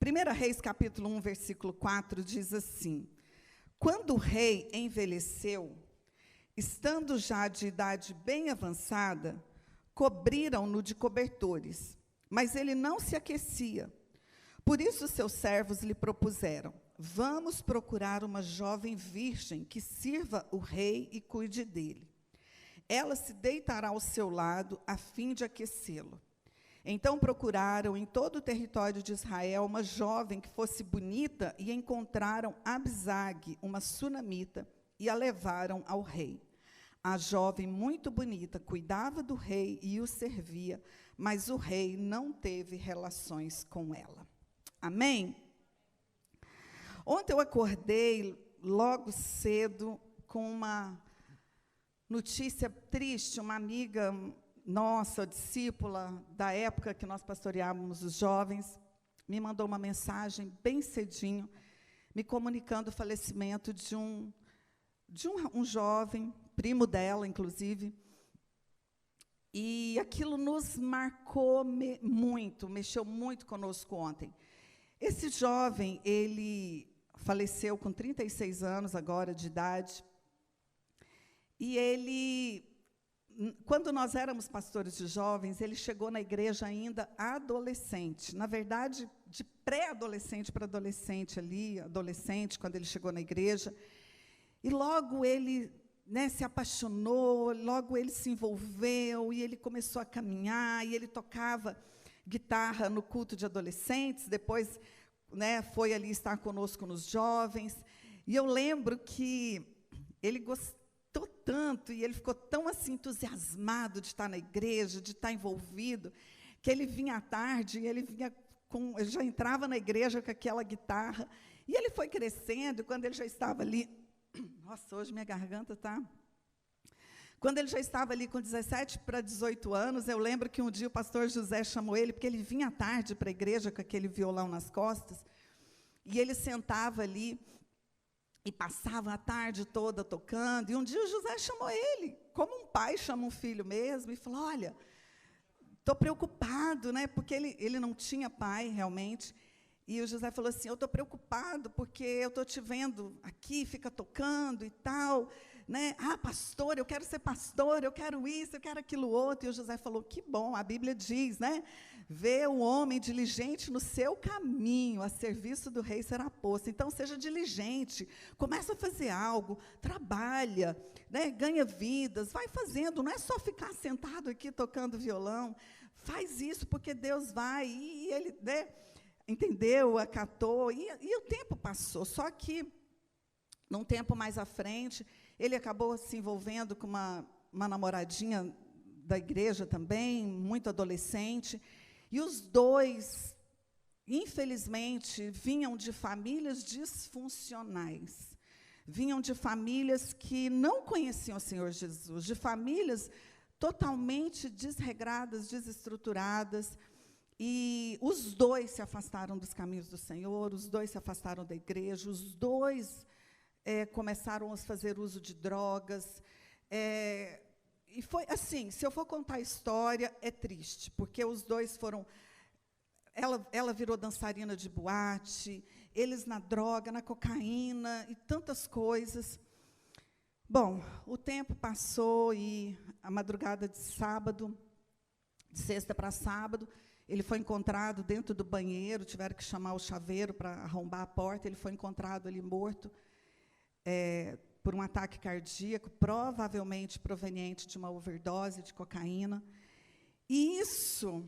1 Reis, capítulo 1, versículo 4, diz assim: quando o rei envelheceu, estando já de idade bem avançada, cobriram-no de cobertores, mas ele não se aquecia. Por isso seus servos lhe propuseram: vamos procurar uma jovem virgem que sirva o rei e cuide dele. Ela se deitará ao seu lado, a fim de aquecê-lo. Então procuraram em todo o território de Israel uma jovem que fosse bonita e encontraram Abisag, uma sunamita, e a levaram ao rei. A jovem, muito bonita, cuidava do rei e o servia, mas o rei não teve relações com ela. Amém? Ontem eu acordei logo cedo com uma notícia triste. Uma amiga nossa, discípula da época que nós pastoreávamos os jovens, me mandou uma mensagem bem cedinho, me comunicando o falecimento de um jovem, primo dela, inclusive. E aquilo nos marcou muito, mexeu muito conosco ontem. Esse jovem, ele faleceu com 36 anos agora de idade, e ele, quando nós éramos pastores de jovens, ele chegou na igreja ainda adolescente, na verdade, de pré-adolescente para adolescente ali, adolescente, quando ele chegou na igreja, e logo ele, se apaixonou, logo ele se envolveu, e ele começou a caminhar, e ele tocava guitarra no culto de adolescentes, depois, foi ali estar conosco nos jovens, e eu lembro que ele gostou tanto, e ele ficou tão assim, entusiasmado de estar na igreja, de estar envolvido, que ele vinha à tarde, e ele já entrava na igreja com aquela guitarra, e ele foi crescendo, quando ele já estava ali, nossa, hoje minha garganta está... Quando ele já estava ali com 17 para 18 anos, eu lembro que um dia o pastor José chamou ele, porque ele vinha à tarde para a igreja com aquele violão nas costas, e ele sentava ali e passava a tarde toda tocando, e um dia o José chamou ele, como um pai chama um filho mesmo, e falou: olha, estou preocupado, porque ele não tinha pai realmente, e o José falou assim: eu estou preocupado, porque eu estou te vendo aqui, fica tocando e tal, ah, pastor, eu quero ser pastor, eu quero isso, eu quero aquilo outro. E o José falou: que bom, a Bíblia diz, vê o homem diligente no seu caminho, a serviço do rei será posto. Então, seja diligente, começa a fazer algo, trabalha, ganha vidas, vai fazendo, não é só ficar sentado aqui tocando violão, faz isso, porque Deus vai, e ele, entendeu, acatou, e o tempo passou, só que, num tempo mais à frente, ele acabou se envolvendo com uma namoradinha da igreja também, muito adolescente, e os dois, infelizmente, vinham de famílias disfuncionais, vinham de famílias que não conheciam o Senhor Jesus, de famílias totalmente desregradas, desestruturadas, e os dois se afastaram dos caminhos do Senhor, os dois se afastaram da igreja, os dois começaram a fazer uso de drogas, e foi assim, se eu for contar a história, é triste, porque os dois foram, ela virou dançarina de boate, eles na droga, na cocaína, e tantas coisas. Bom, o tempo passou, e a madrugada de sábado, de sexta para sábado, ele foi encontrado dentro do banheiro, tiveram que chamar o chaveiro para arrombar a porta, ele foi encontrado ali morto, por um ataque cardíaco, provavelmente proveniente de uma overdose de cocaína. E isso,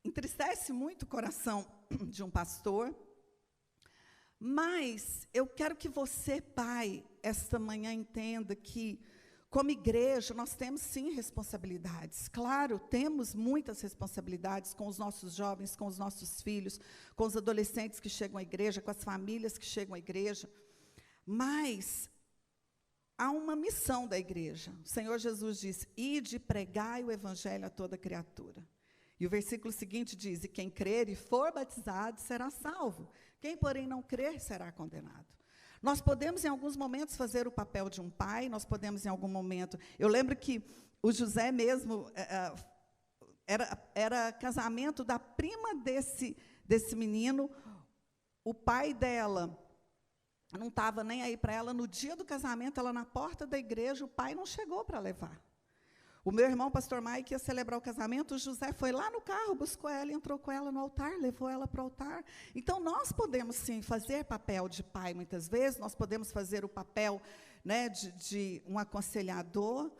entristece muito o coração de um pastor, mas eu quero que você, pai, esta manhã entenda que, como igreja, nós temos, sim, responsabilidades. Claro, temos muitas responsabilidades com os nossos jovens, com os nossos filhos, com os adolescentes que chegam à igreja, com as famílias que chegam à igreja. Mas há uma missão da igreja. O Senhor Jesus diz: ide e pregai o evangelho a toda criatura. E o versículo seguinte diz: e quem crer e for batizado será salvo. Quem, porém, não crer será condenado. Nós podemos, em alguns momentos, fazer o papel de um pai, nós podemos, em algum momento... Eu lembro que o José mesmo era casamento da prima desse menino. O pai dela não estava nem aí para ela. No dia do casamento, ela na porta da igreja, o pai não chegou para levar. O meu irmão, pastor Mike, ia celebrar o casamento, o José foi lá no carro, buscou ela, entrou com ela no altar, levou ela para o altar. Então, nós podemos, sim, fazer papel de pai, muitas vezes, nós podemos fazer o papel, né, de um aconselhador.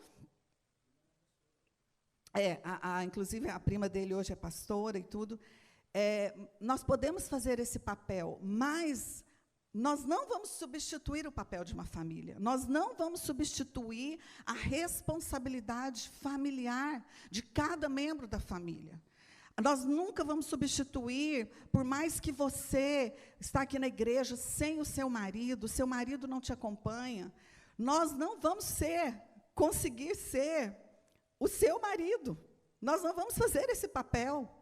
Inclusive, a prima dele hoje é pastora e tudo. Nós podemos fazer esse papel, mas nós não vamos substituir o papel de uma família. Nós não vamos substituir a responsabilidade familiar de cada membro da família. Nós nunca vamos substituir, por mais que você está aqui na igreja sem o seu marido não te acompanha, nós não vamos conseguir ser o seu marido. Nós não vamos fazer esse papel.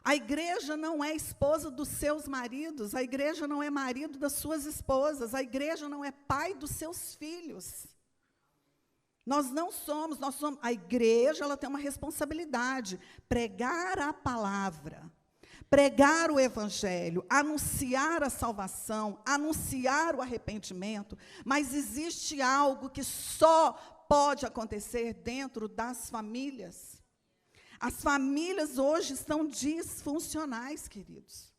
A igreja não é esposa dos seus maridos, a igreja não é marido das suas esposas, a igreja não é pai dos seus filhos. Nós somos, a igreja, ela tem uma responsabilidade, pregar a palavra, pregar o evangelho, anunciar a salvação, anunciar o arrependimento, mas existe algo que só pode acontecer dentro das famílias. As famílias hoje estão disfuncionais, queridos.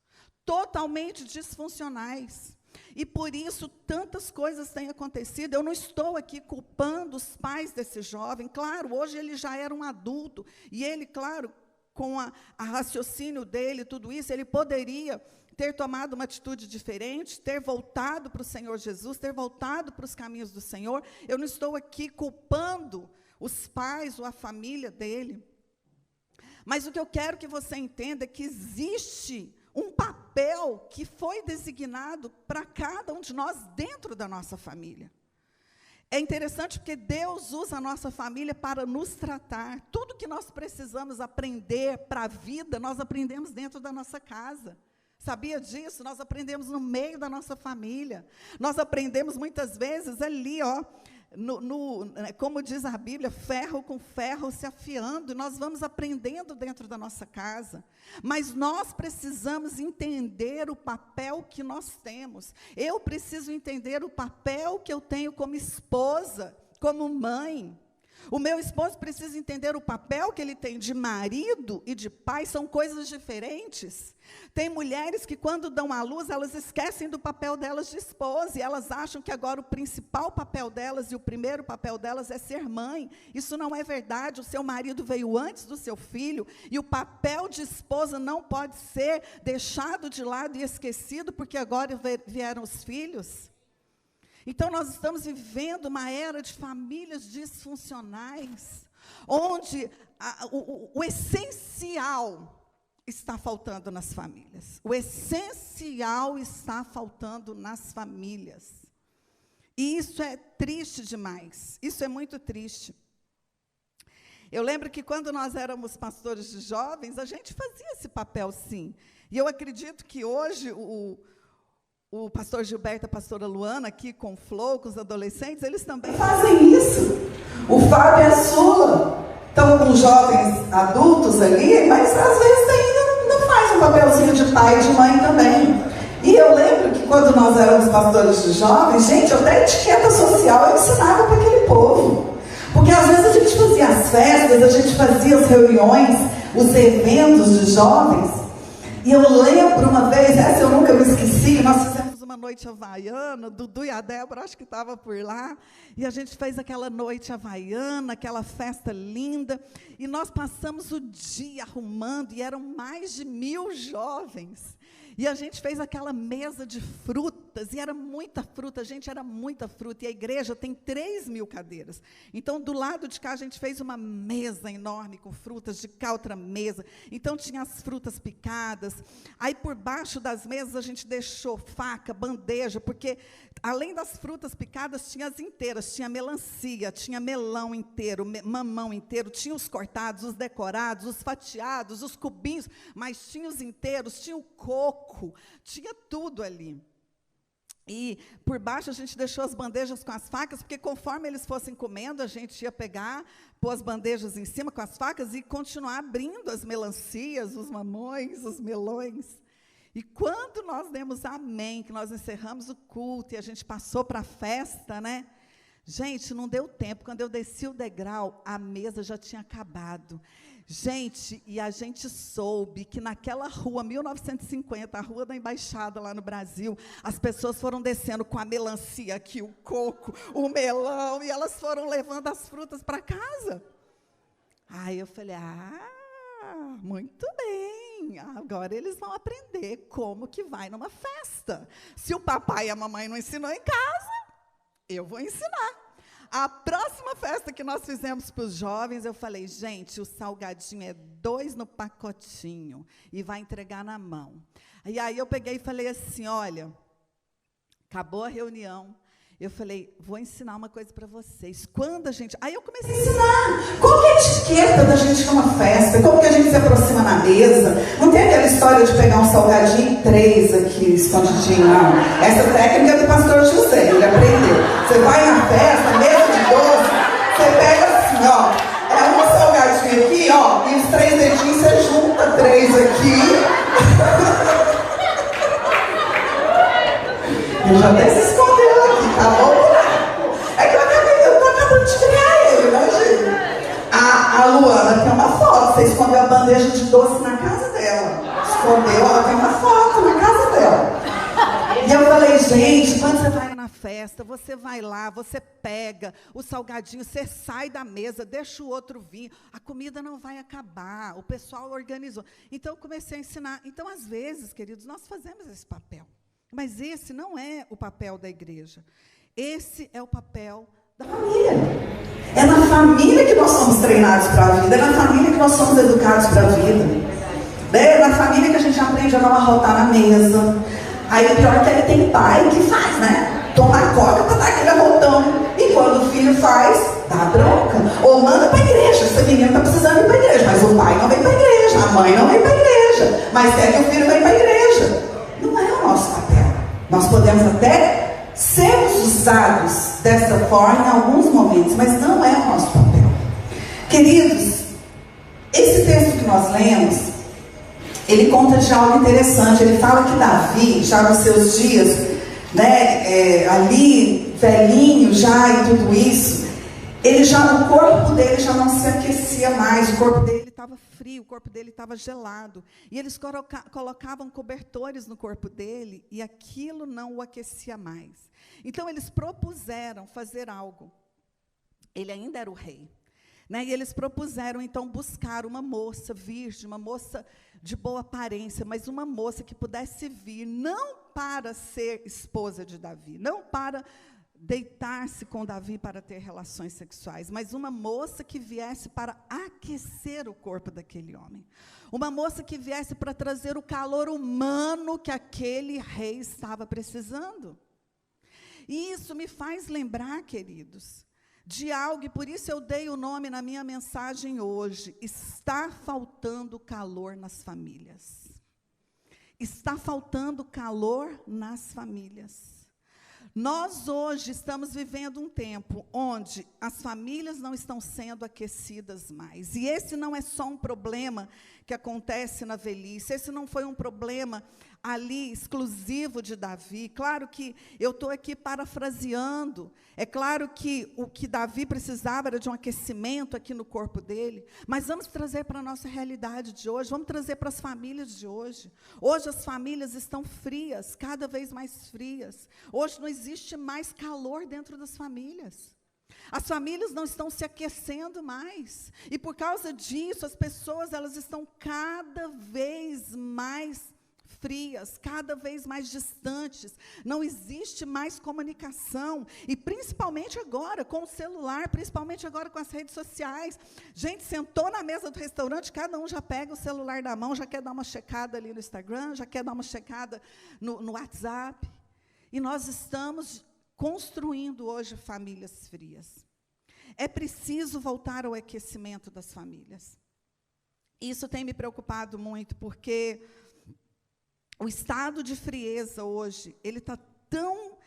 Totalmente disfuncionais. E por isso tantas coisas têm acontecido. Eu não estou aqui culpando os pais desse jovem. Claro, hoje ele já era um adulto. E ele, claro, com a raciocínio dele, tudo isso, ele poderia ter tomado uma atitude diferente, ter voltado para o Senhor Jesus, ter voltado para os caminhos do Senhor. Eu não estou aqui culpando os pais ou a família dele. Mas o que eu quero que você entenda é que existe um papel que foi designado para cada um de nós dentro da nossa família. É interessante porque Deus usa a nossa família para nos tratar. Tudo que nós precisamos aprender para a vida, nós aprendemos dentro da nossa casa. Sabia disso? Nós aprendemos no meio da nossa família. Nós aprendemos muitas vezes ali, como diz a Bíblia, ferro com ferro se afiando, e nós vamos aprendendo dentro da nossa casa, mas nós precisamos entender o papel que nós temos. Eu preciso entender o papel que eu tenho como esposa, como mãe. O meu esposo precisa entender o papel que ele tem de marido e de pai, são coisas diferentes. Tem mulheres que, quando dão à luz, elas esquecem do papel delas de esposa, e elas acham que agora o principal papel delas e o primeiro papel delas é ser mãe. Isso não é verdade. O seu marido veio antes do seu filho, e o papel de esposa não pode ser deixado de lado e esquecido, porque agora vieram os filhos. Então, nós estamos vivendo uma era de famílias disfuncionais, onde o essencial está faltando nas famílias. O essencial está faltando nas famílias. E isso é triste demais. Isso é muito triste. Eu lembro que, quando nós éramos pastores de jovens, a gente fazia esse papel, sim. E eu acredito que hoje o pastor Gilberto e a pastora Luana, aqui com o Flow, com os adolescentes, eles também fazem isso. O Fábio e a Sula estão com jovens adultos ali, mas às vezes ainda faz um papelzinho de pai e de mãe também. E eu lembro que, quando nós éramos pastores de jovens, gente, até etiqueta social eu ensinava para aquele povo. Porque às vezes a gente fazia as festas, a gente fazia as reuniões, os eventos de jovens. E eu lembro uma vez, essa eu nunca me esqueci, nós fizemos uma noite havaiana, Dudu e a Débora, acho que estava por lá, e a gente fez aquela noite havaiana, aquela festa linda, e nós passamos o dia arrumando, e eram mais de 1000 jovens. E a gente fez aquela mesa de frutas, e era muita fruta, gente, era muita fruta, e a igreja tem 3.000 cadeiras. Então, do lado de cá, a gente fez uma mesa enorme com frutas, de cá outra mesa. Então, tinha as frutas picadas. Aí, por baixo das mesas, a gente deixou faca, bandeja, porque, além das frutas picadas, tinha as inteiras, tinha melancia, tinha melão inteiro, mamão inteiro, tinha os cortados, os decorados, os fatiados, os cubinhos, mas tinha os inteiros, tinha o coco, tinha tudo ali. E por baixo a gente deixou as bandejas com as facas, porque conforme eles fossem comendo, a gente ia pegar, pôr as bandejas em cima com as facas e continuar abrindo as melancias, os mamões, os melões. E quando nós demos amém, que nós encerramos o culto e a gente passou para a festa, né? Gente, não deu tempo. Quando eu desci o degrau, a mesa já tinha acabado. Gente, e a gente soube que naquela rua, 1950, a rua da Embaixada lá no Brasil, as pessoas foram descendo com a melancia aqui, o coco, o melão, e elas foram levando as frutas para casa. Aí eu falei, muito bem, agora eles vão aprender como que vai numa festa. Se o papai e a mamãe não ensinou em casa, eu vou ensinar. A próxima festa que nós fizemos para os jovens, eu falei, gente, o salgadinho é 2 no pacotinho e vai entregar na mão. E aí eu peguei e falei assim, olha, acabou a reunião, eu falei, vou ensinar uma coisa para vocês. Quando a gente... Aí eu comecei a ensinar. Qual que é a etiqueta da gente numa festa? Como que a gente se aproxima na mesa? Não tem aquela história de pegar um salgadinho em 3 aqui, escondidinho, não. Essa técnica é do pastor José, ele aprendeu. Você vai na festa, mesa de doce, você pega assim, ó, um salgadinho aqui, ó, e os 3 dedinhos você junta 3 aqui. Ele já até se escondeu aqui, tá bom? É que eu tô acabando de criar ele, né, gente? A Luana tem uma foto, você escondeu a bandeja de doce na casa dela. Escondeu, ela tem uma foto na casa dela. E eu falei, gente, quando você vai na festa, você vai lá, você pega o salgadinho, você sai da mesa, deixa o outro vir, a comida não vai acabar, o pessoal organizou. Então, eu comecei a ensinar. Então, às vezes, queridos, nós fazemos esse papel. Mas esse não é o papel da igreja. Esse é o papel da família. É na família que nós somos treinados para a vida, é na família que nós somos educados para a vida. É na família que a gente aprende a não arrotar na mesa. Aí o pior é que tem pai que faz, né? Toma coca para dar aquele arrotão. E quando o filho faz, dá bronca. Ou manda para a igreja. Esse menino está precisando ir para a igreja. Mas o pai não vem para a igreja, a mãe não vem para a igreja. Mas quer que o filho venha para a igreja. Não é o nosso papel. Nós podemos até sermos usados dessa forma em alguns momentos, mas não é o nosso papel. Queridos, esse texto que nós lemos, ele conta de algo interessante. Ele fala que Davi, já nos seus dias, né, ali, velhinho já e tudo isso, o corpo dele já não se aquecia mais, o corpo dele estava frio, o corpo dele estava gelado. E eles colocavam cobertores no corpo dele e aquilo não o aquecia mais. Então, eles propuseram fazer algo. Ele ainda era o rei. Né? E eles propuseram, então, buscar uma moça virgem, uma moça de boa aparência, mas uma moça que pudesse vir, não para ser esposa de Davi, não para deitar-se com Davi para ter relações sexuais, mas uma moça que viesse para aquecer o corpo daquele homem. Uma moça que viesse para trazer o calor humano que aquele rei estava precisando. E isso me faz lembrar, queridos, de algo, e por isso eu dei o nome na minha mensagem hoje: está faltando calor nas famílias. Está faltando calor nas famílias. Nós hoje estamos vivendo um tempo onde as famílias não estão sendo aquecidas mais. E esse não é só um problema que acontece na velhice, esse não foi um problema ali exclusivo de Davi. Claro que eu estou aqui parafraseando, é claro que o que Davi precisava era de um aquecimento aqui no corpo dele, mas vamos trazer para a nossa realidade de hoje, vamos trazer para as famílias de hoje. Hoje as famílias estão frias, cada vez mais frias. Hoje não existe mais calor dentro das famílias. As famílias não estão se aquecendo mais. E por causa disso, as pessoas elas estão cada vez mais frias, cada vez mais distantes. Não existe mais comunicação. E principalmente agora com o celular, principalmente agora com as redes sociais. Gente, sentou na mesa do restaurante, cada um já pega o celular na mão, já quer dar uma checada ali no Instagram, já quer dar uma checada no WhatsApp. E nós estamos construindo hoje famílias frias. É preciso voltar ao aquecimento das famílias. Isso tem me preocupado muito, porque o estado de frieza hoje, ele está tão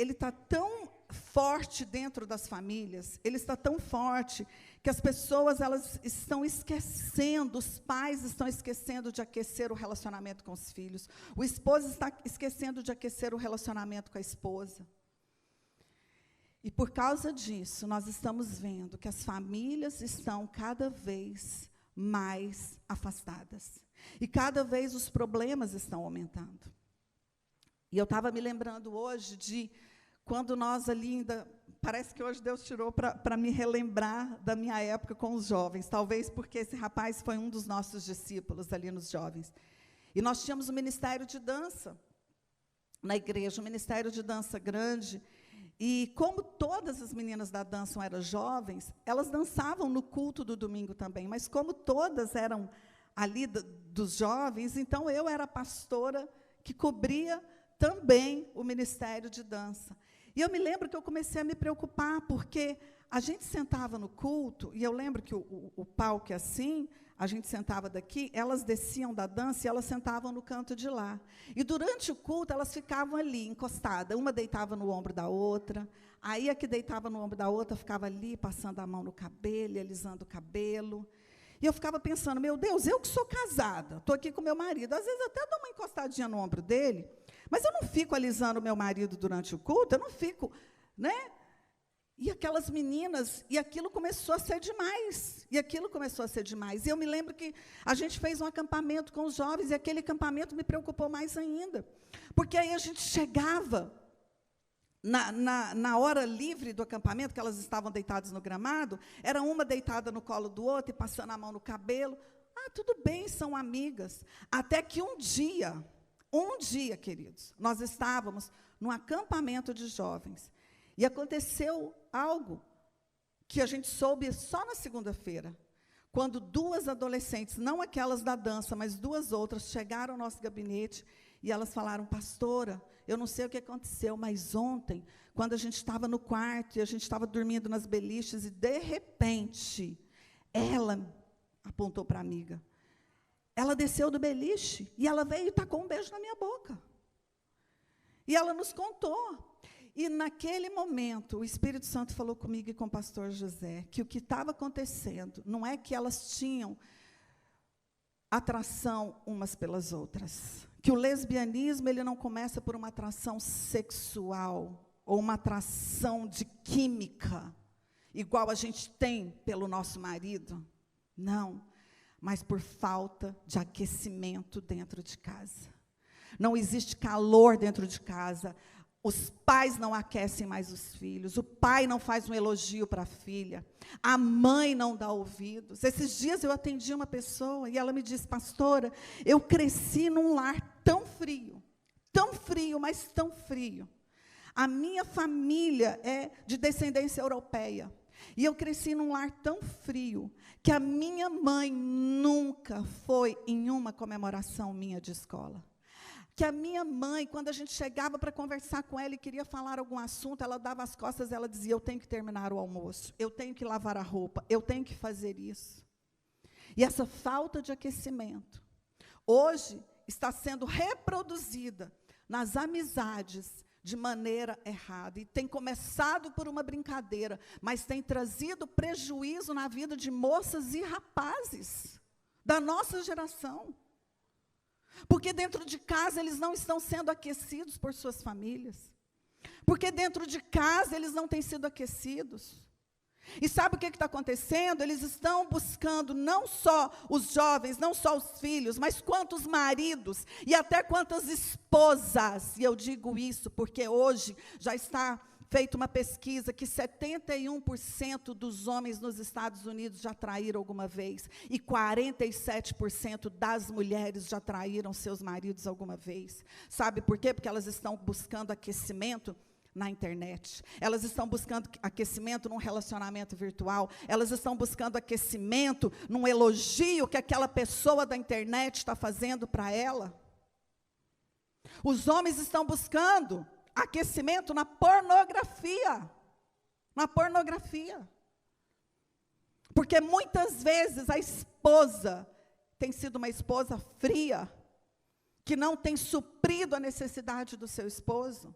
ele está tão forte dentro das famílias, ele está tão forte que as pessoas elas estão esquecendo, os pais estão esquecendo de aquecer o relacionamento com os filhos, o esposo está esquecendo de aquecer o relacionamento com a esposa. E por causa disso, nós estamos vendo que as famílias estão cada vez mais afastadas. E cada vez os problemas estão aumentando. E eu estava me lembrando hoje de quando nós ali ainda, parece que hoje Deus tirou para me relembrar da minha época com os jovens, talvez porque esse rapaz foi um dos nossos discípulos ali nos jovens. E nós tínhamos um ministério de dança na igreja, um ministério de dança grande, e como todas as meninas da dança eram jovens, elas dançavam no culto do domingo também, mas como todas eram ali dos jovens, então eu era a pastora que cobria também o ministério de dança. E eu me lembro que eu comecei a me preocupar, porque a gente sentava no culto, e eu lembro que o palco é assim, a gente sentava daqui, elas desciam da dança e elas sentavam no canto de lá. E durante o culto, elas ficavam ali, encostadas, uma deitava no ombro da outra, aí a que deitava no ombro da outra ficava ali, passando a mão no cabelo, alisando o cabelo. E eu ficava pensando, meu Deus, eu que sou casada, estou aqui com meu marido, às vezes até dou uma encostadinha no ombro dele, mas eu não fico alisando o meu marido durante o culto, eu não fico, né? E aquelas meninas, e aquilo começou a ser demais, e eu me lembro que a gente fez um acampamento com os jovens, e aquele acampamento me preocupou mais ainda, porque aí a gente chegava na hora livre do acampamento, que elas estavam deitadas no gramado, era uma deitada no colo do outro, e passando a mão no cabelo, tudo bem, são amigas, até que um dia, queridos, nós estávamos num acampamento de jovens, e aconteceu algo que a gente soube só na segunda-feira, quando duas adolescentes, não aquelas da dança, mas duas outras, chegaram ao nosso gabinete, e elas falaram, pastora, eu não sei o que aconteceu, mas ontem, quando a gente estava no quarto, e a gente estava dormindo nas beliches, e de repente, ela apontou para a amiga, ela desceu do beliche, e ela veio e tacou um beijo na minha boca. E ela nos contou. E naquele momento, o Espírito Santo falou comigo e com o pastor José, que o que estava acontecendo, não é que elas tinham atração umas pelas outras, que o lesbianismo ele não começa por uma atração sexual, ou uma atração de química, igual a gente tem pelo nosso marido, não, mas por falta de aquecimento dentro de casa. Não existe calor dentro de casa, os pais não aquecem mais os filhos, o pai não faz um elogio para a filha, a mãe não dá ouvidos. Esses dias eu atendi uma pessoa e ela me disse, pastora, eu cresci num lar tão frio, mas tão frio. A minha família é de descendência europeia, e eu cresci num lar tão frio, que a minha mãe nunca foi em uma comemoração minha de escola. Que a minha mãe, quando a gente chegava para conversar com ela e queria falar algum assunto, ela dava as costas, ela dizia, eu tenho que terminar o almoço, eu tenho que lavar a roupa, eu tenho que fazer isso. E essa falta de aquecimento, hoje, está sendo reproduzida nas amizades de maneira errada. E tem começado por uma brincadeira, mas tem trazido prejuízo na vida de moças e rapazes da nossa geração. Porque dentro de casa eles não estão sendo aquecidos por suas famílias. Porque dentro de casa eles não têm sido aquecidos. E sabe o que está acontecendo? Eles estão buscando não só os jovens, não só os filhos, mas quantos maridos e até quantas esposas. E eu digo isso porque hoje já está feita uma pesquisa que 71% dos homens nos Estados Unidos já traíram alguma vez, e 47% das mulheres já traíram seus maridos alguma vez. Sabe por quê? Porque elas estão buscando aquecimento na internet, elas estão buscando aquecimento num relacionamento virtual, elas estão buscando aquecimento num elogio que aquela pessoa da internet está fazendo para ela. Os homens estão buscando aquecimento na pornografia. Na pornografia. Porque muitas vezes a esposa tem sido uma esposa fria, que não tem suprido a necessidade do seu esposo.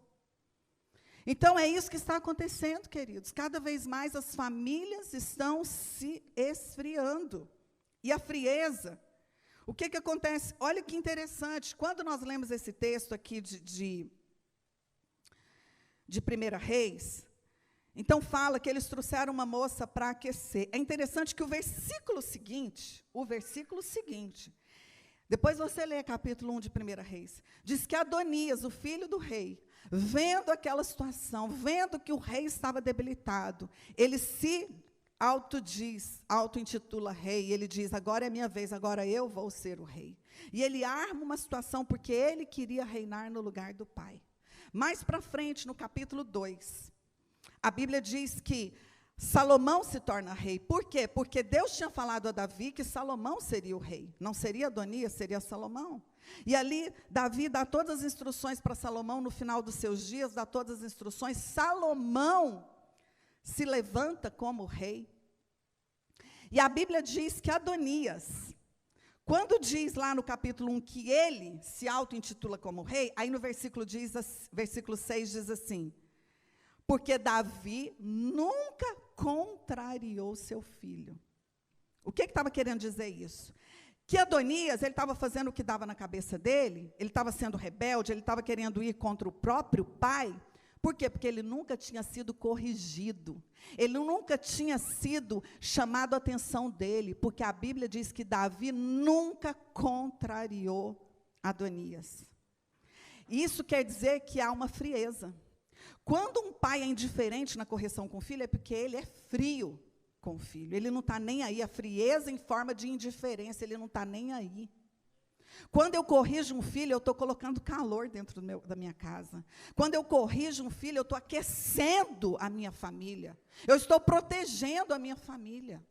Então, é isso que está acontecendo, queridos. Cada vez mais as famílias estão se esfriando. E a frieza, o que acontece? Olha que interessante, quando nós lemos esse texto aqui de 1 Reis, então fala que eles trouxeram uma moça para aquecer. É interessante que o versículo seguinte, depois você lê capítulo 1 de 1 Reis, diz que Adonias, o filho do rei, vendo aquela situação, vendo que o rei estava debilitado, ele se auto-intitula rei, ele diz, agora é minha vez, agora eu vou ser o rei. E ele arma uma situação porque ele queria reinar no lugar do pai. Mais para frente, no capítulo 2, a Bíblia diz que Salomão se torna rei. Por quê? Porque Deus tinha falado a Davi que Salomão seria o rei. Não seria Adonias, seria Salomão. E ali, Davi dá todas as instruções para Salomão, no final dos seus dias, dá todas as instruções. Salomão se levanta como rei. E a Bíblia diz que Adonias, quando diz lá no capítulo 1 que ele se auto-intitula como rei, aí no versículo 6 diz assim, porque Davi nunca contrariou seu filho. O que estava querendo dizer isso? Que Adonias, ele estava fazendo o que dava na cabeça dele, ele estava sendo rebelde, ele estava querendo ir contra o próprio pai. Por quê? Porque ele nunca tinha sido corrigido, ele nunca tinha sido chamado a atenção dele, porque a Bíblia diz que Davi nunca contrariou Adonias. Isso quer dizer que há uma frieza. Quando um pai é indiferente na correção com o filho, é porque ele é frio com o filho, ele não está nem aí, a frieza em forma de indiferença, ele não está nem aí. Quando eu corrijo um filho, eu estou colocando calor dentro da minha casa. Quando eu corrijo um filho, eu estou aquecendo a minha família, eu estou protegendo a minha família.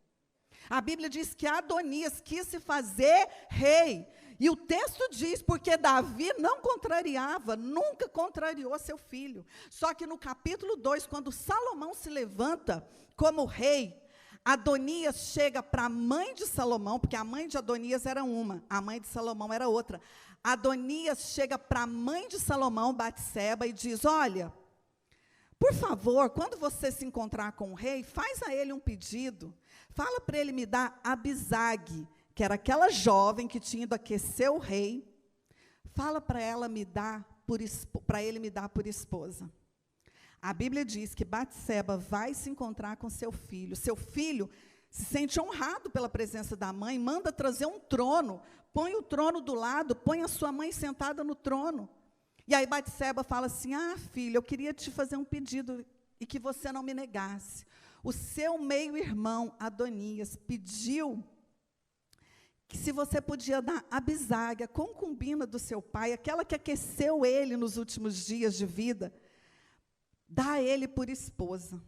A Bíblia diz que Adonias quis se fazer rei, e o texto diz, porque Davi não contrariava, nunca contrariou seu filho. Só que no capítulo 2, quando Salomão se levanta como rei, Adonias chega para a mãe de Salomão, porque a mãe de Adonias era uma, a mãe de Salomão era outra. Adonias chega para a mãe de Salomão, Batseba, e diz, olha, por favor, quando você se encontrar com o rei, faz a ele um pedido, fala para ele me dar Abisag, que era aquela jovem que tinha ido aquecer o rei, fala para ele me dar por esposa. A Bíblia diz que Batseba vai se encontrar com seu filho se sente honrado pela presença da mãe, manda trazer um trono, põe o trono do lado, põe a sua mãe sentada no trono. E aí Batseba fala assim, filho, eu queria te fazer um pedido e que você não me negasse. O seu meio-irmão, Adonias, pediu que se você podia dar Abisag, a concubina do seu pai, aquela que aqueceu ele nos últimos dias de vida, dá ele por esposa.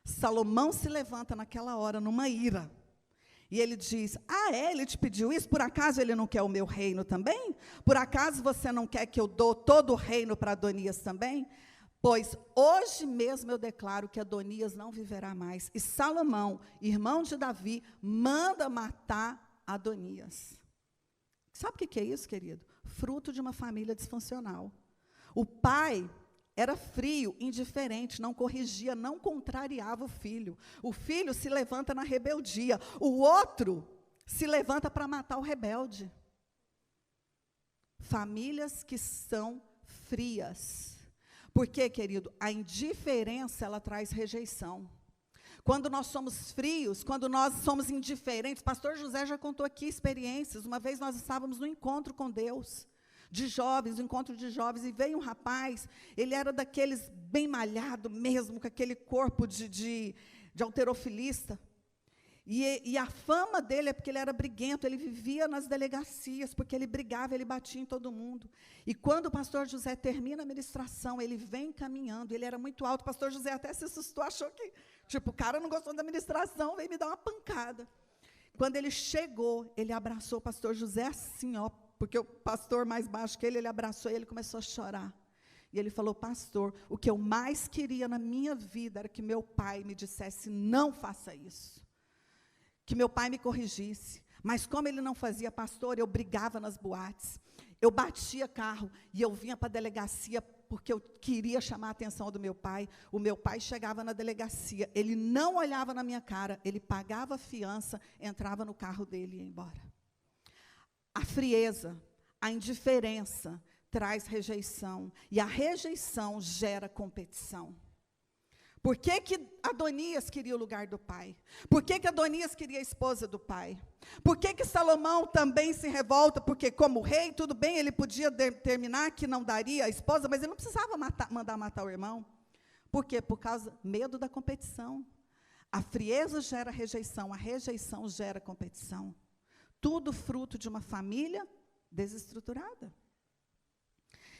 Salomão se levanta naquela hora, numa ira, e ele diz, ele te pediu isso? Por acaso ele não quer o meu reino também? Por acaso você não quer que eu dou todo o reino para Adonias também? Pois hoje mesmo eu declaro que Adonias não viverá mais. E Salomão, irmão de Davi, manda matar Adonias. Sabe o que é isso, querido? Fruto de uma família disfuncional. O pai era frio, indiferente, não corrigia, não contrariava o filho. O filho se levanta na rebeldia, o outro se levanta para matar o rebelde. Famílias que são frias. Por quê, querido? A indiferença, ela traz rejeição. Quando nós somos frios, quando nós somos indiferentes, pastor José já contou aqui experiências. Uma vez nós estávamos no encontro com Deus, de jovens, um encontro de jovens, e veio um rapaz, ele era daqueles bem malhado mesmo, com aquele corpo de halterofilista, e a fama dele é porque ele era briguento, ele vivia nas delegacias, porque ele brigava, ele batia em todo mundo. E quando o pastor José termina a ministração, ele vem caminhando, ele era muito alto, o pastor José até se assustou, achou que, o cara não gostou da ministração, veio me dar uma pancada. Quando ele chegou, ele abraçou o pastor José assim, porque o pastor mais baixo que ele abraçou e ele começou a chorar. E ele falou, pastor, o que eu mais queria na minha vida era que meu pai me dissesse, não faça isso. Que meu pai me corrigisse. Mas como ele não fazia, pastor, eu brigava nas boates. Eu batia carro e eu vinha para a delegacia porque eu queria chamar a atenção do meu pai. O meu pai chegava na delegacia, ele não olhava na minha cara, ele pagava a fiança, entrava no carro dele e ia embora. A frieza, a indiferença traz rejeição, e a rejeição gera competição. Por que que Adonias queria o lugar do pai? Por que que Adonias queria a esposa do pai? Por que que Salomão também se revolta? Porque como rei, tudo bem, ele podia determinar que não daria a esposa, mas ele não precisava mandar matar o irmão. Por quê? Por causa medo da competição. A frieza gera rejeição, a rejeição gera competição. Tudo fruto de uma família desestruturada.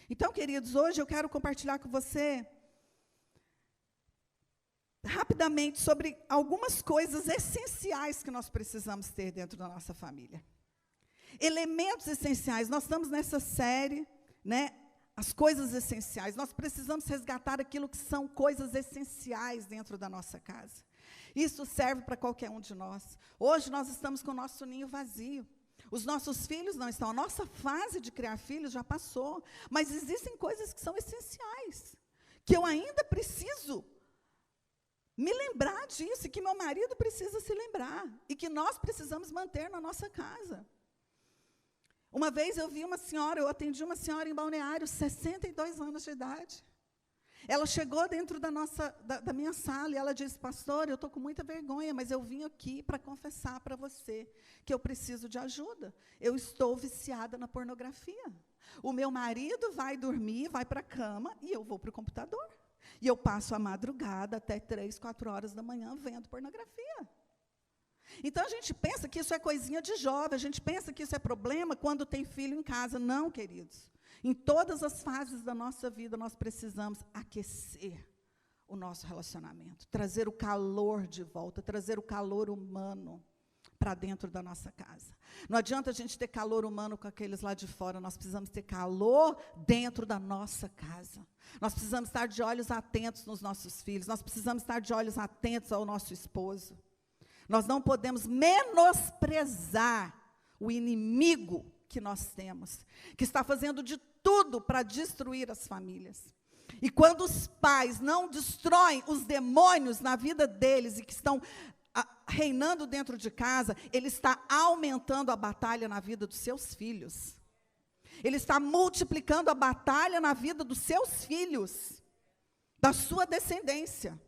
Então, queridos, hoje eu quero compartilhar com você rapidamente sobre algumas coisas essenciais que nós precisamos ter dentro da nossa família. Elementos essenciais. Nós estamos nessa série, né, as coisas essenciais. Nós precisamos resgatar aquilo que são coisas essenciais dentro da nossa casa. Isso serve para qualquer um de nós. Hoje nós estamos com o nosso ninho vazio. Os nossos filhos não estão. A nossa fase de criar filhos já passou. Mas existem coisas que são essenciais, que eu ainda preciso me lembrar disso, e que meu marido precisa se lembrar, e que nós precisamos manter na nossa casa. Uma vez eu atendi uma senhora em Balneário, 62 anos de idade. Ela chegou dentro da minha sala, e ela disse: pastor, eu estou com muita vergonha, mas eu vim aqui para confessar para você que eu preciso de ajuda. Eu estou viciada na pornografia. O meu marido vai dormir, vai para a cama, e eu vou para o computador. E eu passo a madrugada até 3, 4 horas da manhã vendo pornografia. Então, a gente pensa que isso é coisinha de jovem, a gente pensa que isso é problema quando tem filho em casa. Não, queridos. Em todas as fases da nossa vida, nós precisamos aquecer o nosso relacionamento, trazer o calor de volta, trazer o calor humano para dentro da nossa casa. Não adianta a gente ter calor humano com aqueles lá de fora, nós precisamos ter calor dentro da nossa casa. Nós precisamos estar de olhos atentos nos nossos filhos, nós precisamos estar de olhos atentos ao nosso esposo. Nós não podemos menosprezar o inimigo que nós temos, que está fazendo de tudo para destruir as famílias. E quando os pais não destroem os demônios na vida deles e que estão reinando dentro de casa, ele está aumentando a batalha na vida dos seus filhos. Ele está multiplicando a batalha na vida dos seus filhos, da sua descendência.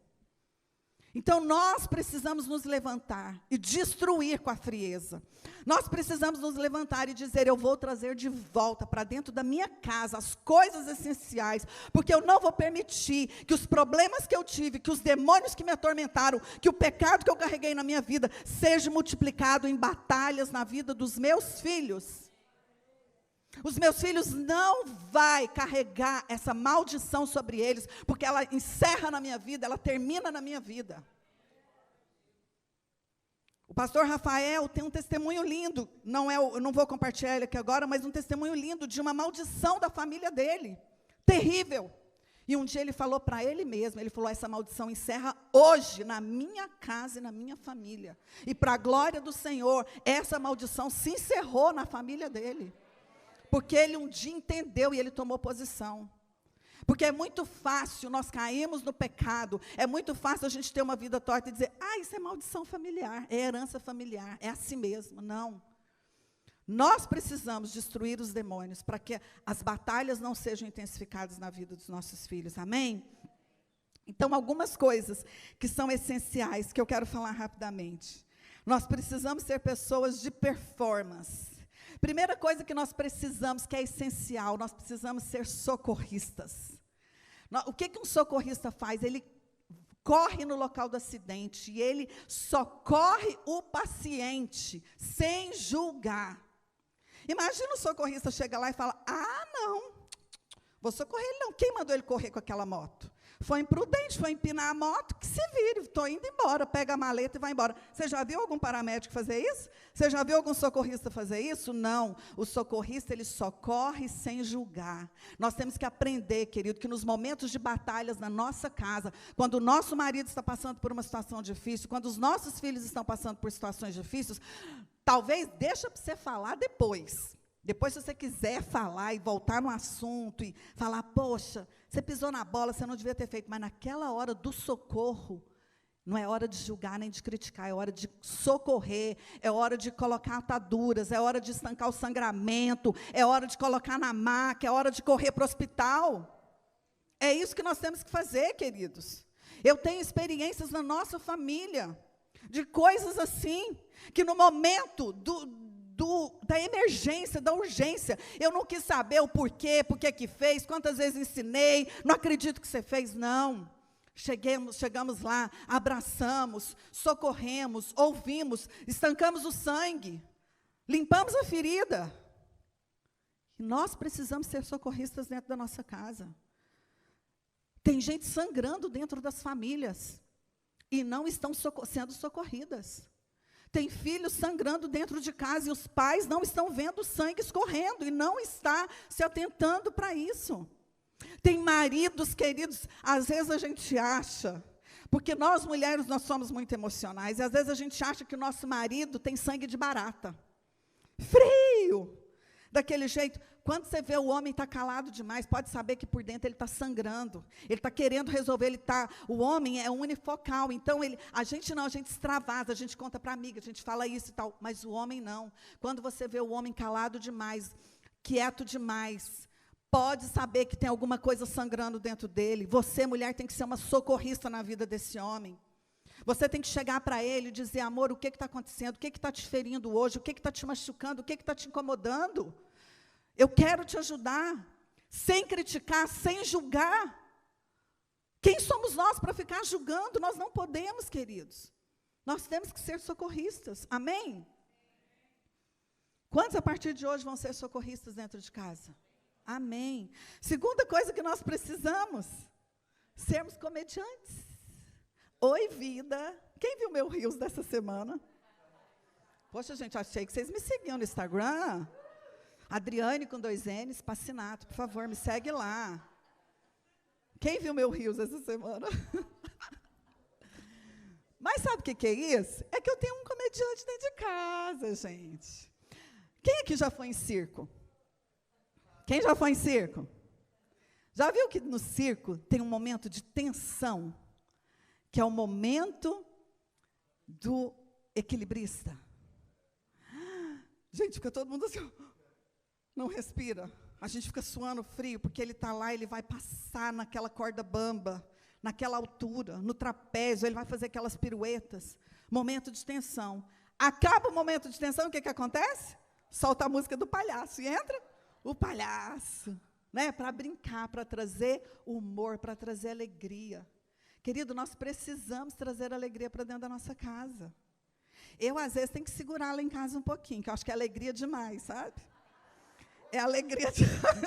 Então, nós precisamos nos levantar e destruir com a frieza. Nós precisamos nos levantar e dizer: eu vou trazer de volta para dentro da minha casa as coisas essenciais, porque eu não vou permitir que os problemas que eu tive, que os demônios que me atormentaram, que o pecado que eu carreguei na minha vida, seja multiplicado em batalhas na vida dos meus filhos. Os meus filhos não vão carregar essa maldição sobre eles, porque ela encerra na minha vida, ela termina na minha vida. O pastor Rafael tem um testemunho lindo, eu não vou compartilhar ele aqui agora, mas um testemunho lindo de uma maldição da família dele, terrível. E um dia ele falou para ele mesmo, ele falou: essa maldição encerra hoje na minha casa e na minha família. E para a glória do Senhor, essa maldição se encerrou na família dele. Porque ele um dia entendeu e ele tomou posição. Porque é muito fácil nós cairmos no pecado, é muito fácil a gente ter uma vida torta e dizer: isso é maldição familiar, é herança familiar, é assim mesmo. Não. Nós precisamos destruir os demônios para que as batalhas não sejam intensificadas na vida dos nossos filhos. Amém? Então, algumas coisas que são essenciais, que eu quero falar rapidamente. Nós precisamos ser pessoas de performance. Primeira coisa que nós precisamos, que é essencial, nós precisamos ser socorristas. O que um socorrista faz? Ele corre no local do acidente e ele socorre o paciente sem julgar. Imagina o socorrista chega lá e fala: não, vou socorrer ele não. Quem mandou ele correr com aquela moto? Foi imprudente, foi empinar a moto, que se vire, estou indo embora, pega a maleta e vai embora. Você já viu algum paramédico fazer isso? Você já viu algum socorrista fazer isso? Não. O socorrista, ele socorre sem julgar. Nós temos que aprender, querido, que nos momentos de batalhas na nossa casa, quando o nosso marido está passando por uma situação difícil, quando os nossos filhos estão passando por situações difíceis, talvez deixa para você falar depois. Depois, se você quiser falar e voltar no assunto e falar, poxa, você pisou na bola, você não devia ter feito, mas naquela hora do socorro, não é hora de julgar nem de criticar, é hora de socorrer, é hora de colocar ataduras, é hora de estancar o sangramento, é hora de colocar na maca, é hora de correr para o hospital. É isso que nós temos que fazer, queridos. Eu tenho experiências na nossa família, de coisas assim, que no momento da emergência, da urgência, eu não quis saber o porquê, por que fez, quantas vezes ensinei, não acredito que você fez, não. Chegamos lá, abraçamos, socorremos, ouvimos, estancamos o sangue, limpamos a ferida. E nós precisamos ser socorristas dentro da nossa casa. Tem gente sangrando dentro das famílias e não estão sendo socorridas. Tem filhos sangrando dentro de casa e os pais não estão vendo o sangue escorrendo e não está se atentando para isso. Tem maridos, queridos, às vezes a gente acha, porque nós mulheres, nós somos muito emocionais, e às vezes a gente acha que o nosso marido tem sangue de barata. Frio! Daquele jeito, quando você vê o homem está calado demais, pode saber que por dentro ele está sangrando, ele está querendo resolver, o homem é unifocal, então a gente extravasa, a gente conta para a amiga, a gente fala isso e tal, mas o homem não. Quando você vê o homem calado demais, quieto demais, pode saber que tem alguma coisa sangrando dentro dele. Você, mulher, tem que ser uma socorrista na vida desse homem. Você tem que chegar para ele e dizer, amor, o que está acontecendo? O que está te ferindo hoje? O que está te machucando? O que está te incomodando? Eu quero te ajudar, sem criticar, sem julgar. Quem somos nós para ficar julgando? Nós não podemos, queridos. Nós temos que ser socorristas. Amém? Quantos a partir de hoje vão ser socorristas dentro de casa? Amém. Segunda coisa que nós precisamos, sermos comediantes. Oi, vida. Quem viu meu Reels dessa semana? Poxa, gente, achei que vocês me seguiam no Instagram. Adriane com 2 N's, Passinato, por favor, me segue lá. Quem viu meu Reels essa semana? Mas sabe o que é isso? É que eu tenho um comediante dentro de casa, gente. Quem aqui já foi em circo? Quem já foi em circo? Já viu que no circo tem um momento de tensão, que é o momento do equilibrista? Gente, fica todo mundo assim, não respira. A gente fica suando frio, porque ele está lá, ele vai passar naquela corda bamba, naquela altura, no trapézio, ele vai fazer aquelas piruetas. Momento de tensão. Acaba o momento de tensão, o que acontece? Solta a música do palhaço e entra o palhaço, né? Para brincar, para trazer humor, para trazer alegria. Querido, nós precisamos trazer alegria para dentro da nossa casa. Eu, às vezes, tenho que segurar lá em casa um pouquinho, que eu acho que é alegria demais, sabe? É alegria demais.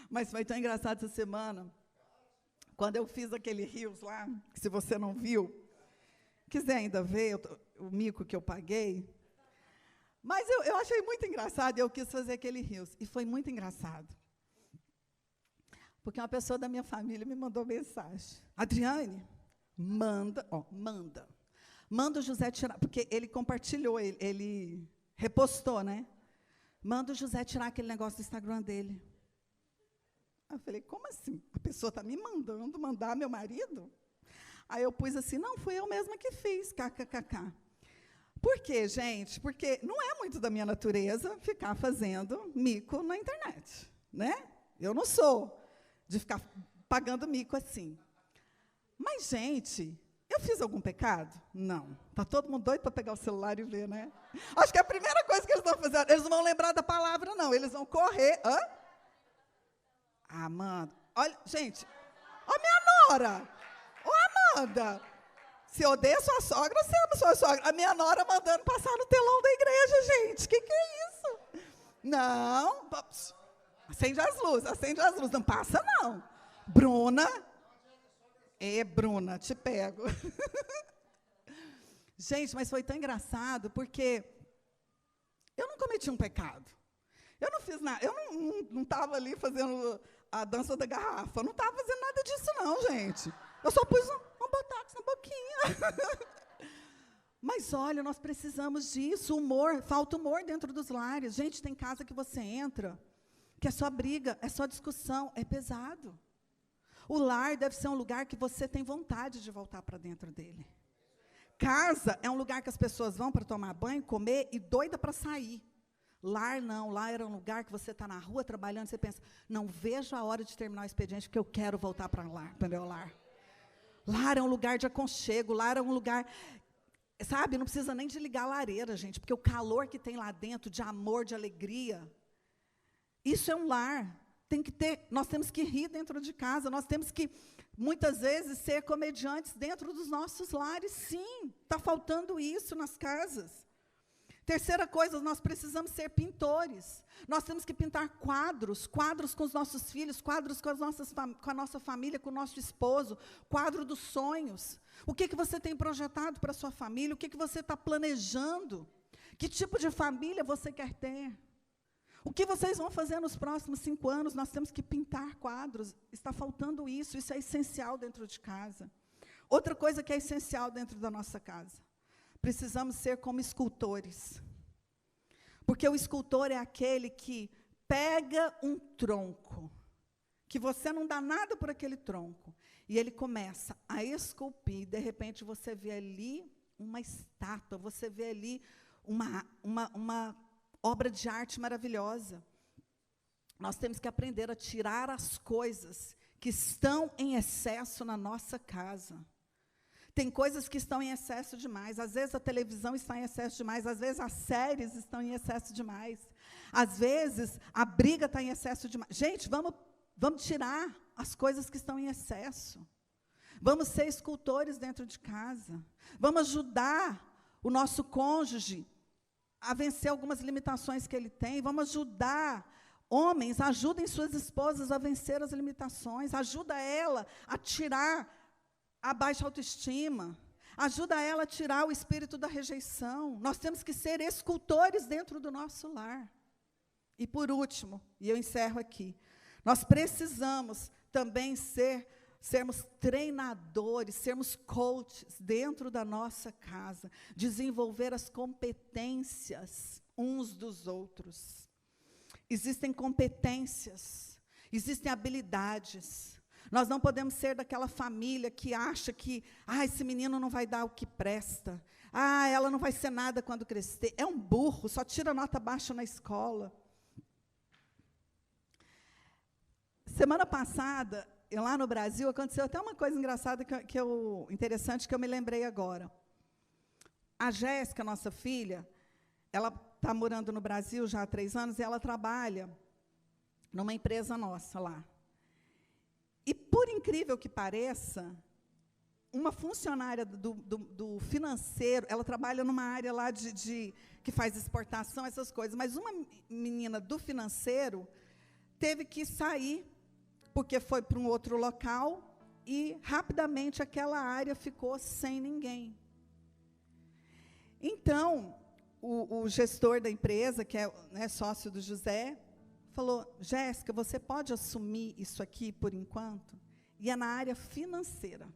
Mas foi tão engraçado essa semana, quando eu fiz aquele Reels lá, que se você não viu, quiser ainda ver o mico que eu paguei, mas eu achei muito engraçado e eu quis fazer aquele Reels. E foi muito engraçado. Porque uma pessoa da minha família me mandou mensagem. Adriane, manda o José tirar, porque ele compartilhou, ele repostou, né? Manda o José tirar aquele negócio do Instagram dele. Eu falei, como assim? A pessoa está me mandando mandar meu marido? Aí eu pus assim, não, fui eu mesma que fiz, kkkk. Por quê, gente? Porque não é muito da minha natureza ficar fazendo mico na internet, né? Eu não sou de ficar pagando mico assim. Mas, gente, eu fiz algum pecado? Não. Está todo mundo doido para pegar o celular e ver, né? Acho que a primeira coisa que eles vão fazer, eles não vão lembrar da palavra, não. Eles vão correr. Hã? Amanda. Olha, gente, ó minha nora. Ô, Amanda. Se odeia sua sogra, você ama sua sogra. A minha nora mandando passar no telão da igreja, gente. O que é isso? Não. Acende as luzes. Não passa, não. Bruna. Bruna, te pego. Gente, mas foi tão engraçado, porque eu não cometi um pecado. Eu não fiz nada. Eu não estava ali fazendo a dança da garrafa. Eu não estava fazendo nada disso, não, gente. Eu só pus um um botox na boquinha. Mas olha, nós precisamos disso, humor, falta humor dentro dos lares. Gente, tem casa que você entra, que é só briga, é só discussão, é pesado. O lar deve ser um lugar que você tem vontade de voltar para dentro dele. Casa é um lugar que as pessoas vão para tomar banho, comer e doida para sair. Lar não, lar era um lugar que você está na rua trabalhando, você pensa, não vejo a hora de terminar o expediente, porque eu quero voltar para o meu lar. Lar é um lugar de aconchego, lar é um lugar, sabe, não precisa nem de ligar a lareira, gente, porque o calor que tem lá dentro, de amor, de alegria, isso é um lar. Tem que ter, nós temos que rir dentro de casa, nós temos que, muitas vezes, ser comediantes dentro dos nossos lares, sim, está faltando isso nas casas. Terceira coisa, nós precisamos ser pintores. Nós temos que pintar quadros com os nossos filhos, quadros com a nossa família, com o nosso esposo, quadro dos sonhos. O que você tem projetado para a sua família? O que você está planejando? Que tipo de família você quer ter? O que vocês vão fazer nos próximos 5 anos? Nós temos que pintar quadros. Está faltando isso é essencial dentro de casa. Outra coisa que é essencial dentro da nossa casa. Precisamos ser como escultores. Porque o escultor é aquele que pega um tronco, que você não dá nada por aquele tronco, e ele começa a esculpir, de repente você vê ali uma estátua, você vê ali uma obra de arte maravilhosa. Nós temos que aprender a tirar as coisas que estão em excesso na nossa casa. Tem coisas que estão em excesso demais. Às vezes a televisão está em excesso demais. Às vezes as séries estão em excesso demais. Às vezes a briga está em excesso demais. Gente, vamos tirar as coisas que estão em excesso. Vamos ser escultores dentro de casa. Vamos ajudar o nosso cônjuge a vencer algumas limitações que ele tem. Vamos ajudar homens, ajudem suas esposas a vencer as limitações. Ajuda ela a tirar a baixa autoestima, ajuda ela a tirar o espírito da rejeição. Nós temos que ser escultores dentro do nosso lar. E por último, e eu encerro aqui, nós precisamos também sermos treinadores, sermos coaches dentro da nossa casa, desenvolver as competências uns dos outros. Existem competências, existem habilidades. Nós não podemos ser daquela família que acha que, esse menino não vai dar o que presta. Ela não vai ser nada quando crescer. É um burro, só tira nota baixa na escola. Semana passada, lá no Brasil, aconteceu até uma coisa engraçada, interessante, que eu me lembrei agora. A Jéssica, nossa filha, ela está morando no Brasil já há 3 anos, e ela trabalha numa empresa nossa lá. E, por incrível que pareça, uma funcionária do financeiro, ela trabalha numa área lá que faz exportação, essas coisas, mas uma menina do financeiro teve que sair, porque foi para um outro local, e, rapidamente, aquela área ficou sem ninguém. Então, o gestor da empresa, que é sócio do José, falou, Jéssica, você pode assumir isso aqui por enquanto? E é na área financeira.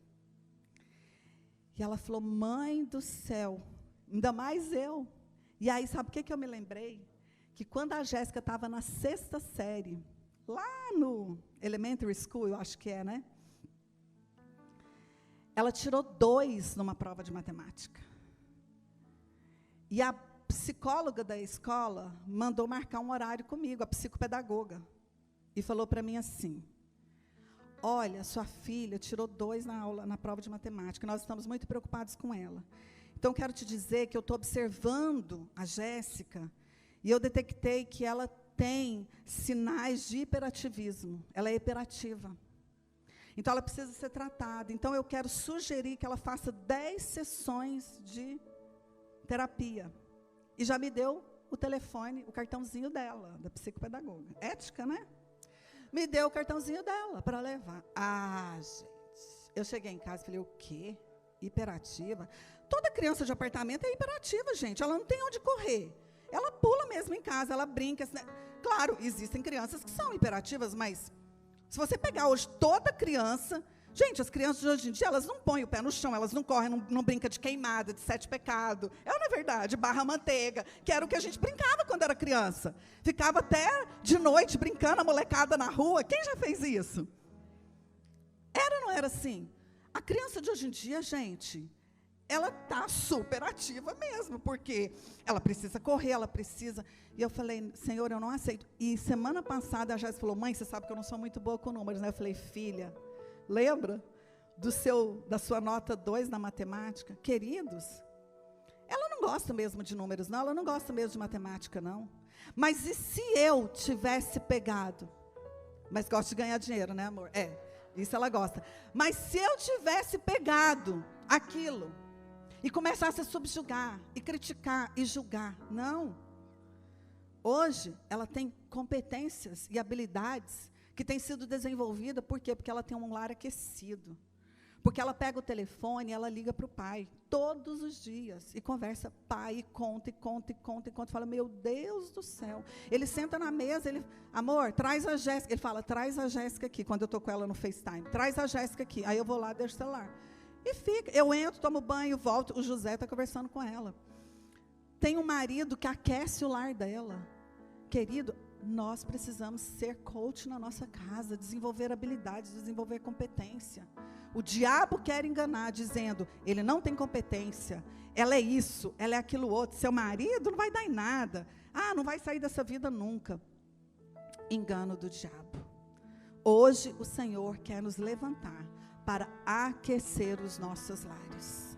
E ela falou, mãe do céu, ainda mais eu. E aí, sabe o que eu me lembrei? Que quando a Jéssica estava na 6ª série, lá no Elementary School, eu acho que é, né? Ela tirou 2 numa prova de matemática. E a psicóloga da escola mandou marcar um horário comigo, a psicopedagoga, e falou para mim assim, olha, sua filha tirou 2 na prova de matemática, nós estamos muito preocupados com ela. Então, quero te dizer que eu estou observando a Jéssica, e eu detectei que ela tem sinais de hiperativismo, ela é hiperativa. Então, ela precisa ser tratada. Então, eu quero sugerir que ela faça 10 sessões de terapia. E já me deu o telefone, o cartãozinho dela, da psicopedagoga. Ética, né? Me deu o cartãozinho dela para levar. Gente, eu cheguei em casa e falei, o quê? Hiperativa? Toda criança de apartamento é hiperativa, gente. Ela não tem onde correr. Ela pula mesmo em casa, ela brinca. Claro, existem crianças que são hiperativas, mas se você pegar hoje toda criança Gente, as crianças de hoje em dia, elas não põem o pé no chão, elas não correm, não brincam de queimada, de 7 pecados. É ou não é verdade? Barra manteiga, que era o que a gente brincava quando era criança. Ficava até de noite brincando, a molecada na rua. Quem já fez isso? Era ou não era assim? A criança de hoje em dia, gente, ela está super ativa mesmo, porque ela precisa correr, ela precisa... E eu falei, Senhor, eu não aceito. E semana passada a Jéssica falou, mãe, você sabe que eu não sou muito boa com números, né? Eu falei, filha, lembra da sua nota 2 na matemática? Queridos, ela não gosta mesmo de números, não, ela não gosta mesmo de matemática, não. Mas e se eu tivesse pegado? Mas gosta de ganhar dinheiro, né, amor? Isso ela gosta. Mas se eu tivesse pegado aquilo e começasse a subjugar, e criticar, e julgar, não. Hoje, ela tem competências e habilidades que têm sido desenvolvidas, por quê? Porque ela tem um lar aquecido. Porque ela pega o telefone e ela liga para o pai, todos os dias, e conversa, pai, e conta, e conta, e conta, e conta, fala, meu Deus do céu. Ele senta na mesa, ele, amor, traz a Jéssica, ele fala, traz a Jéssica aqui, quando eu estou com ela no FaceTime, traz a Jéssica aqui, aí eu vou lá, deixo o celular. E fica, eu entro, tomo banho, volto, o José está conversando com ela. Tem um marido que aquece o lar dela. Querido, nós precisamos ser coach na nossa casa, desenvolver habilidades, desenvolver competência. O diabo quer enganar, dizendo, ele não tem competência, ela é isso, ela é aquilo outro, seu marido não vai dar em nada, não vai sair dessa vida nunca. Engano do diabo. Hoje o Senhor quer nos levantar para aquecer os nossos lares.